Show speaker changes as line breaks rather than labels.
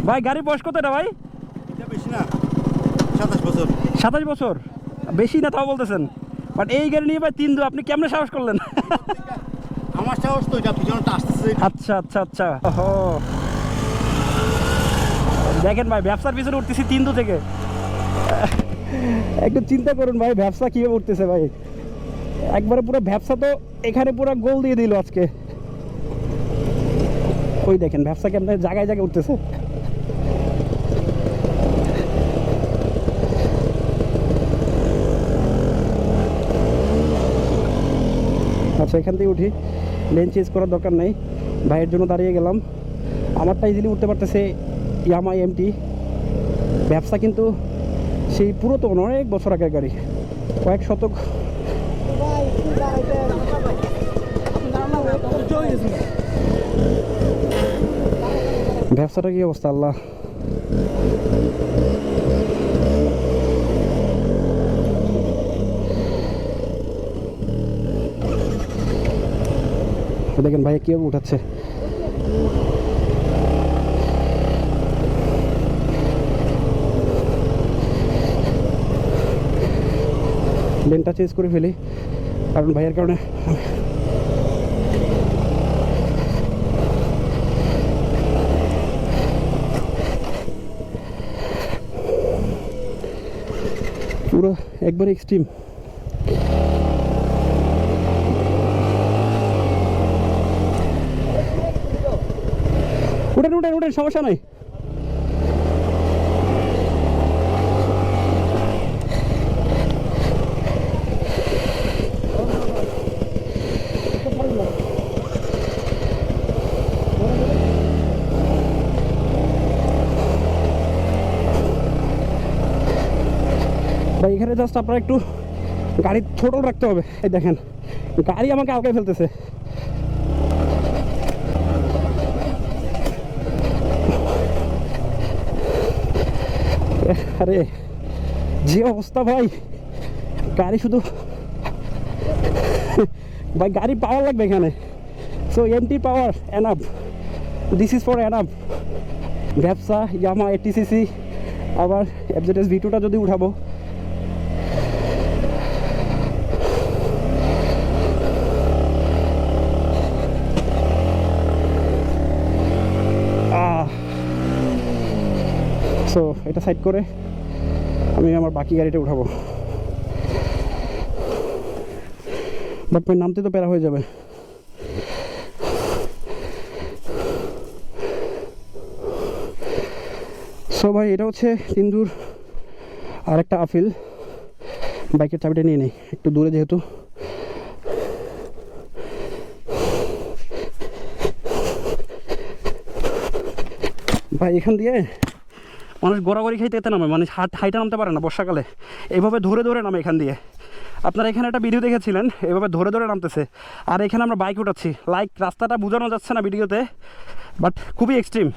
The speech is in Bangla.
ভাই গাড়ির বয়স কত এটা ভাই?
এটা বেশি না, 27 বছর।
27 বছর? বেশি না তাও বলতেছেন, বাট এই গাড়ি নিয়ে ভাই 3-2 আপনি কেমনে সাহস করলেন?
আমার সাহস তো এটা, পিছনটা আসতেছে।
আচ্ছা আচ্ছা আচ্ছা, ওহো দেখেন ভাই, ব্যবসার পিছনে উঠতেছি 3-2 থেকে। একটু চিন্তা করুন ভাই, ব্যবসা কিভাবে উঠতেছে ভাই, একবারে পুরো ব্যবসা তো এখানে পুরো গোল দিয়ে দিল আজকে। ওই দেখেন ব্যবসা কেমন জায়গায় জায়গায় উঠতেছে। আচ্ছা এখান থেকে উঠি, লেন চেঞ্জ করার দরকার নেই, ভাইয়ের জন্য দাঁড়িয়ে গেলাম। আমারটা ইজিলি উঠতে পারতেছে ইয়ামা এমটি। ব্যবসা কিন্তু সেই পুরাতন অনেক বছর আগের গাড়ি, কয়েক শতক। ব্যবসাটা কি অবস্থা আল্লাহ। দেখেন ভাই কীভাবে উঠাচ্ছে। লেনটা চেঞ্জ করে ফেলি, কারণ ভাইয়ের কারণে পুরো একবার এক্সট্রিম। উঠেন উঠেন উঠেন, সমস্যা নাই। ভাই এখানে জাস্ট আপনারা একটু গাড়ি থ্রোটল রাখতে হবে। এই দেখেন গাড়ি আমাকে আলগায় ফেলতেছে। আরে যে অবস্থা ভাই, গাড়ি শুধু ভাই গাড়ি পাওয়ার লাগবে এখানে। So empty power enough, this is for enough. ব্যবসা ইয়ামা 80cc, আবার এফজেডএস V2টা যদি উঠাবো, সো এটা সাইড করে আমি আমার বাকি গাড়িটা উঠাবো। বাট ভাই নামতে তো প্যারা হয়ে যাবে। সো ভাই এটা হচ্ছে সিন্ধুর আর একটা আফিল। বাইকের চাবিটা নিয়ে নেই, একটু দূরে যেহেতু। ভাই এখান দিয়ে মানুষ গড়াগড়ি খাইতে যেতে নামে, মানে হাইটা নামতে পারে না বর্ষাকালে, এইভাবে ধরে ধরে নামে এখান দিয়ে। আপনারা এখানে একটা ভিডিও দেখেছিলেন, এভাবে ধরে ধরে নামতেছে। আর এখানে আমরা বাইক উঠাচ্ছি, লাইক রাস্তাটা বোঝানো যাচ্ছে না ভিডিওতে, বাট খুবই এক্সট্রিম।